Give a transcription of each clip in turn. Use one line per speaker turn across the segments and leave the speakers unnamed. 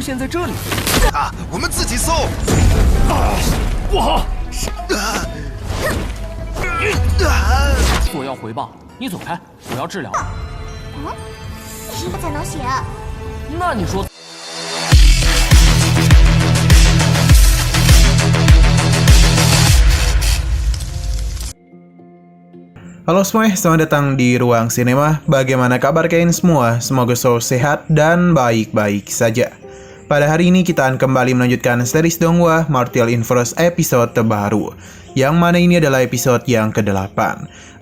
现在这里。
我们自己搜。
不好！我要回报，你走开，我要治疗。
什么才能写？
那你说？
Halo semuanya, selamat datang di Ruang Sinema. Bagaimana kabar kalian semua? Semoga selalu sehat dan baik-baik saja. Pada hari ini kita akan kembali melanjutkan series Donghua Martial Universe episode terbaru, yang mana ini adalah episode yang ke-8.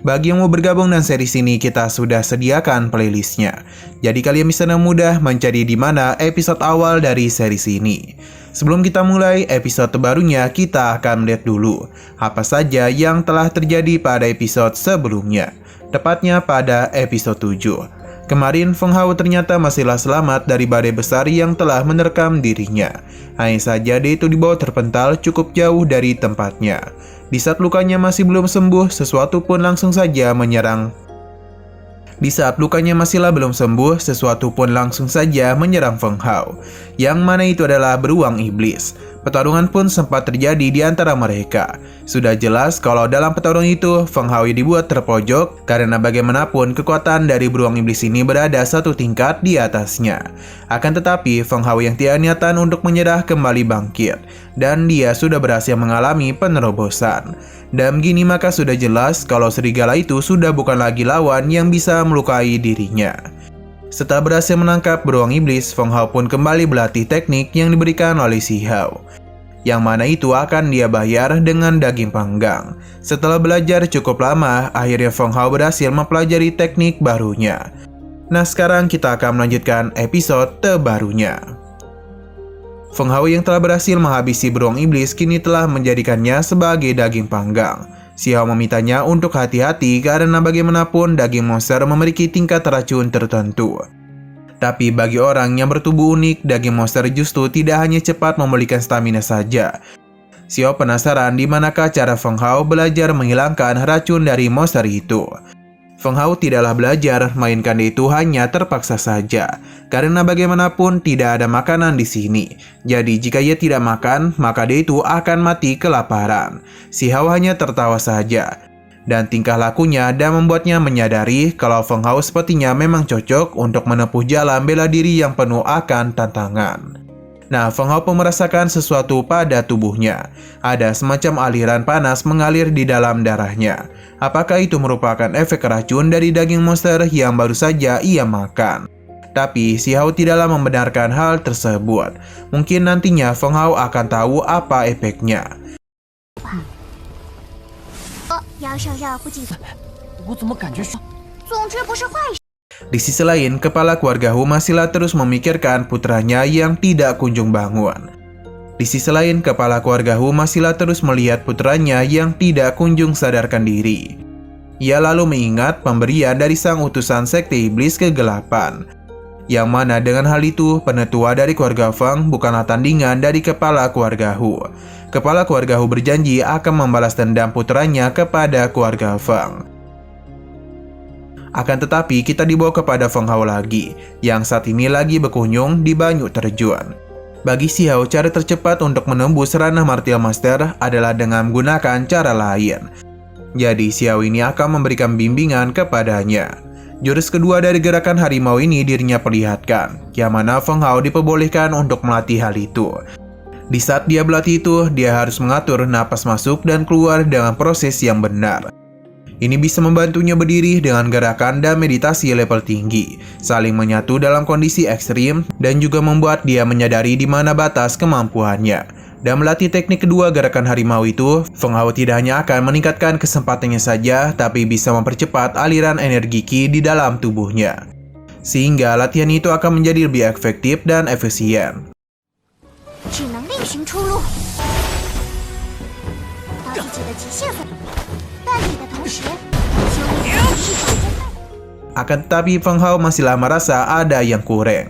Bagi yang mau bergabung dengan series ini, kita sudah sediakan playlistnya. Jadi kalian bisa dengan mudah mencari di mana episode awal dari series ini. Sebelum kita mulai episode terbarunya, kita akan melihat dulu apa saja yang telah terjadi pada episode sebelumnya, tepatnya pada episode 7. Kemarin Feng Hao ternyata masihlah selamat dari badai besar yang telah menerkam dirinya. Hanya saja dia itu dibawa terpental cukup jauh dari tempatnya. Di saat lukanya masih belum sembuh, sesuatu pun langsung saja menyerang. Di saat lukanya masihlah belum sembuh, sesuatu pun langsung saja menyerang Feng Hao, yang mana itu adalah beruang iblis. Pertarungan pun sempat terjadi di antara mereka. Sudah jelas kalau dalam pertarungan itu, Feng Hao dibuat terpojok karena bagaimanapun kekuatan dari beruang iblis ini berada satu tingkat di atasnya. Akan tetapi, Feng Hao yang tidak niatan untuk menyerah kembali bangkit, dan dia sudah berhasil mengalami penerobosan. Dan begini maka sudah jelas kalau serigala itu sudah bukan lagi lawan yang bisa melukai dirinya. Setelah berhasil menangkap beruang iblis, Feng Hao pun kembali berlatih teknik yang diberikan oleh Si Hao, yang mana itu akan dia bayar dengan daging panggang. Setelah belajar cukup lama, akhirnya Feng Hao berhasil mempelajari teknik barunya. Nah, sekarang kita akan melanjutkan episode terbarunya. Feng Hao yang telah berhasil menghabisi beruang iblis kini telah menjadikannya sebagai daging panggang. Si Hao memintanya untuk hati-hati karena bagaimanapun daging monster memiliki tingkat racun tertentu. Tapi bagi orang yang bertubuh unik, daging monster justru tidak hanya cepat memulihkan stamina saja. Si Hao penasaran di manakah cara Feng Hao belajar menghilangkan racun dari monster itu. Feng Hao tidaklah belajar, melainkan dia itu hanya terpaksa saja. Karena bagaimanapun tidak ada makanan di sini. Jadi jika ia tidak makan, maka dia itu akan mati kelaparan. Si Hao hanya tertawa saja. Dan tingkah lakunya dan membuatnya menyadari kalau Feng Hao sepertinya memang cocok untuk menempuh jalan bela diri yang penuh akan tantangan. Nah, Feng Hao pun merasakan sesuatu pada tubuhnya. Ada semacam aliran panas mengalir di dalam darahnya. Apakah itu merupakan efek racun dari daging monster yang baru saja ia makan? Tapi Si Hao tidaklah membenarkan hal tersebut. Mungkin nantinya Feng Hao akan tahu apa efeknya. Di sisi lain, kepala keluarga Hu masihlah terus memikirkan putranya yang tidak kunjung bangun. Di sisi lain, kepala keluarga Hu masihlah terus melihat putranya yang tidak kunjung sadarkan diri. Ia lalu mengingat pemberian dari sang utusan sekte iblis kegelapan, yang mana dengan hal itu, penetua dari keluarga Feng bukanlah tandingan dari kepala keluarga Hu. Kepala keluarga Hu berjanji akan membalas dendam putranya kepada keluarga Feng. Akan tetapi kita dibawa kepada Feng Hao lagi, yang saat ini lagi berkunjung di banyu terjun. Bagi Si Hao, cara tercepat untuk menembus ranah Martial Master adalah dengan menggunakan cara lain. Jadi Si Hao ini akan memberikan bimbingan kepadanya. Jurus kedua dari gerakan harimau ini dirinya perlihatkan, yang mana Feng Hao diperbolehkan untuk melatih hal itu. Di saat dia berlatih itu, dia harus mengatur napas masuk dan keluar dengan proses yang benar. Ini bisa membantunya berdiri dengan gerakan dan meditasi level tinggi, saling menyatu dalam kondisi ekstrim, dan juga membuat dia menyadari di mana batas kemampuannya. Dan melatih teknik kedua gerakan harimau itu, Feng Hao tidak hanya akan meningkatkan kesempatannya saja, tapi bisa mempercepat aliran energi Qi di dalam tubuhnya. Sehingga latihan itu akan menjadi lebih efektif dan efisien. Akan tetapi Feng Hao masihlah merasa ada yang kurang.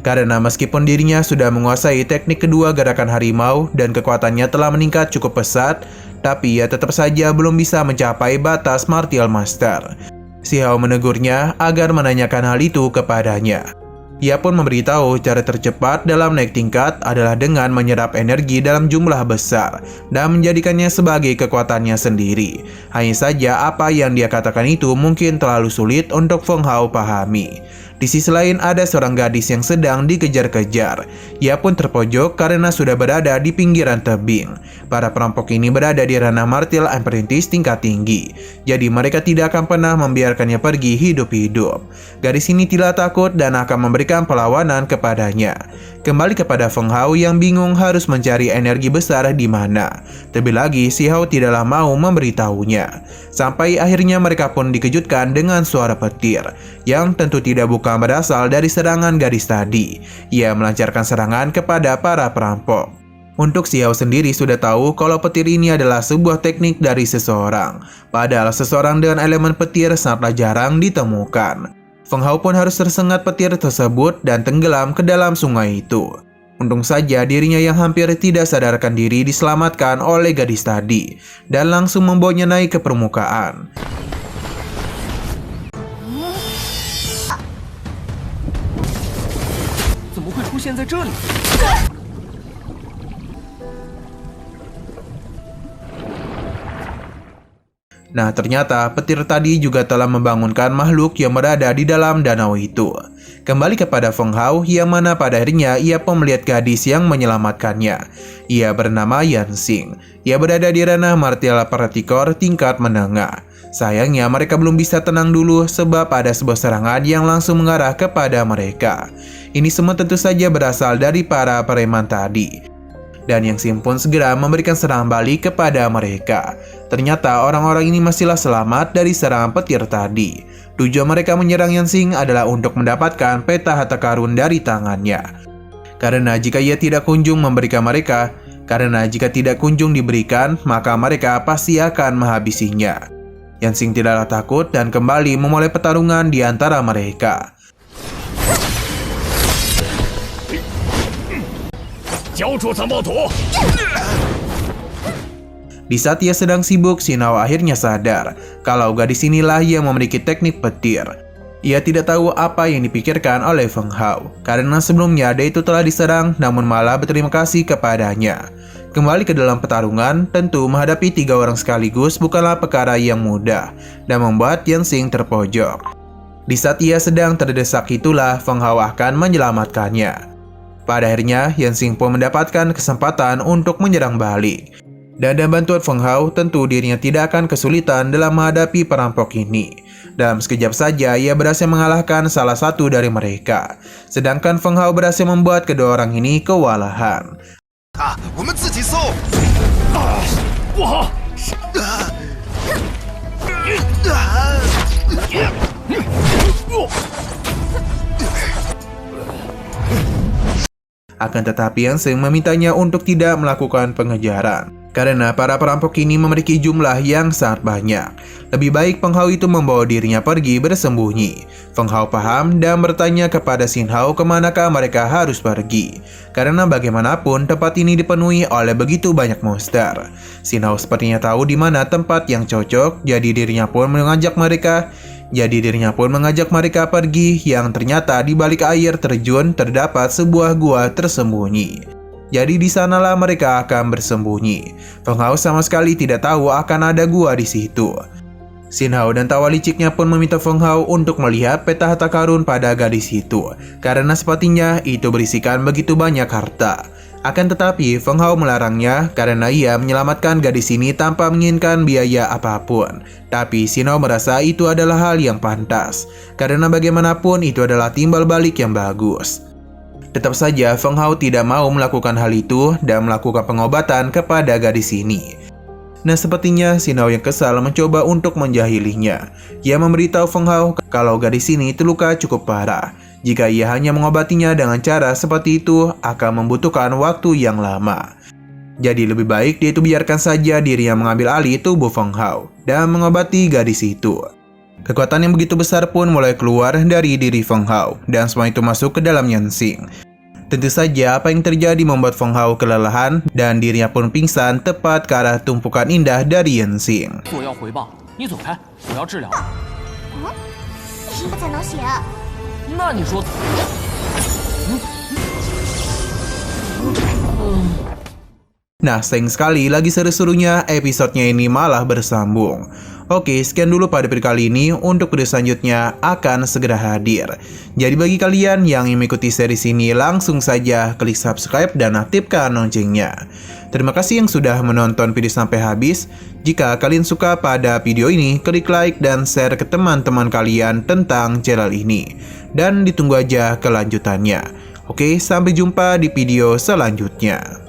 Karena meskipun dirinya sudah menguasai teknik kedua gerakan harimau dan kekuatannya telah meningkat cukup pesat, tapi ia tetap saja belum bisa mencapai batas Martial Master. Si Hao menegurnya agar menanyakan hal itu kepadanya. Ia pun memberitahu cara tercepat dalam naik tingkat adalah dengan menyerap energi dalam jumlah besar dan menjadikannya sebagai kekuatannya sendiri. Hanya saja apa yang dia katakan itu mungkin terlalu sulit untuk Feng Hao pahami. Di sisi lain ada seorang gadis yang sedang dikejar-kejar. Ia pun terpojok karena sudah berada di pinggiran tebing. Para perampok ini berada di ranah martial apprentice tingkat tinggi. Jadi mereka tidak akan pernah membiarkannya pergi hidup-hidup. Gadis ini tidak takut dan akan memberikan perlawanan kepadanya. Kembali kepada Feng Hao yang bingung harus mencari energi besar di mana. Terlebih lagi si Hao tidaklah mau memberitahunya. Sampai akhirnya mereka pun dikejutkan dengan suara petir yang tentu tidak bukan berasal dari serangan gadis tadi. Ia melancarkan serangan kepada para perampok. Untuk si Hao sendiri sudah tahu kalau petir ini adalah sebuah teknik dari seseorang. Padahal seseorang dengan elemen petir sangatlah jarang ditemukan. Feng Hao pun harus tersengat petir tersebut dan tenggelam ke dalam sungai itu. Untung saja dirinya yang hampir tidak sadarkan diri diselamatkan oleh gadis tadi dan langsung membawanya naik ke permukaan. Nah, ternyata petir tadi juga telah membangunkan makhluk yang berada di dalam danau itu. Kembali kepada Feng Hao, yang mana pada akhirnya ia pun melihat gadis yang menyelamatkannya. Ia bernama Yan Xing. Ia berada di ranah martial praktikor tingkat menengah. Sayangnya mereka belum bisa tenang dulu sebab ada sebuah serangan yang langsung mengarah kepada mereka. Ini semua tentu saja berasal dari para preman tadi. Dan Yang Xing pun segera memberikan serangan balik kepada mereka. Ternyata orang-orang ini masihlah selamat dari serangan petir tadi. Tujuan mereka menyerang Yan Xing adalah untuk mendapatkan peta harta karun dari tangannya. Karena jika tidak kunjung diberikan, maka mereka pasti akan menghabisinya. Yan Xing tidaklah takut dan kembali memulai pertarungan di antara mereka. Di saat ia sedang sibuk, Xin Hao akhirnya sadar kalau gadis inilah yang memiliki teknik petir. Ia tidak tahu apa yang dipikirkan oleh Feng Hao, karena sebelumnya dia itu telah diserang namun malah berterima kasih kepadanya. Kembali ke dalam pertarungan, tentu menghadapi 3 orang sekaligus bukanlah perkara yang mudah dan membuat Yan Xing terpojok. Di saat ia sedang terdesak itulah Feng Hao akan menyelamatkannya. Pada akhirnya, Yan Xing pun mendapatkan kesempatan untuk menyerang balik. Dan dengan bantuan Feng Hao, tentu dirinya tidak akan kesulitan dalam menghadapi perampok ini. Dalam sekejap saja, ia berhasil mengalahkan salah satu dari mereka. Sedangkan Feng Hao berhasil membuat kedua orang ini kewalahan. Akan tetapi Yan Xing memintanya untuk tidak melakukan pengejaran, karena para perampok ini memiliki jumlah yang sangat banyak. Lebih baik Feng Hao itu membawa dirinya pergi bersembunyi. Feng Hao paham dan bertanya kepada Xin Hao kemanakah mereka harus pergi. Karena bagaimanapun tempat ini dipenuhi oleh begitu banyak monster. Xin Hao sepertinya tahu di mana tempat yang cocok, jadi dirinya pun mengajak mereka pergi yang ternyata di balik air terjun terdapat sebuah gua tersembunyi. Jadi di sanalah mereka akan bersembunyi. Feng Hao sama sekali tidak tahu akan ada gua di situ. Xin Hao dan tawa liciknya pun meminta Feng Hao untuk melihat peta harta karun pada gadis itu, karena sepertinya itu berisikan begitu banyak harta. Akan tetapi Feng Hao melarangnya karena ia menyelamatkan gadis ini tanpa menginginkan biaya apapun. Tapi Xin Hao merasa itu adalah hal yang pantas, karena bagaimanapun itu adalah timbal balik yang bagus. Tetap saja Feng Hao tidak mau melakukan hal itu dan melakukan pengobatan kepada gadis ini. Nah, sepertinya Xin Hao yang kesal mencoba untuk menjahilinya. Ia memberitahu Feng Hao kalau gadis ini terluka cukup parah. Jika ia hanya mengobatinya dengan cara seperti itu akan membutuhkan waktu yang lama. Jadi lebih baik dia itu biarkan saja dirinya mengambil alih tubuh Feng Hao dan mengobati gadis itu. Kekuatan yang begitu besar pun mulai keluar dari diri Feng Hao dan semua itu masuk ke dalam Yan Xing. Tentu saja apa yang terjadi membuat Feng Hao kelelahan dan dirinya pun pingsan tepat ke arah tumpukan indah dari Yan Xing. Nah, sayang sekali lagi seru-serunya episodenya ini malah bersambung. Oke, sekian dulu pada video kali ini. Untuk video selanjutnya akan segera hadir. Jadi bagi kalian yang ingin mengikuti series ini, langsung saja klik subscribe dan aktifkan loncengnya. Terima kasih yang sudah menonton video sampai habis. Jika kalian suka pada video ini, klik like dan share ke teman-teman kalian tentang channel ini. Dan ditunggu aja kelanjutannya. Oke, sampai jumpa di video selanjutnya.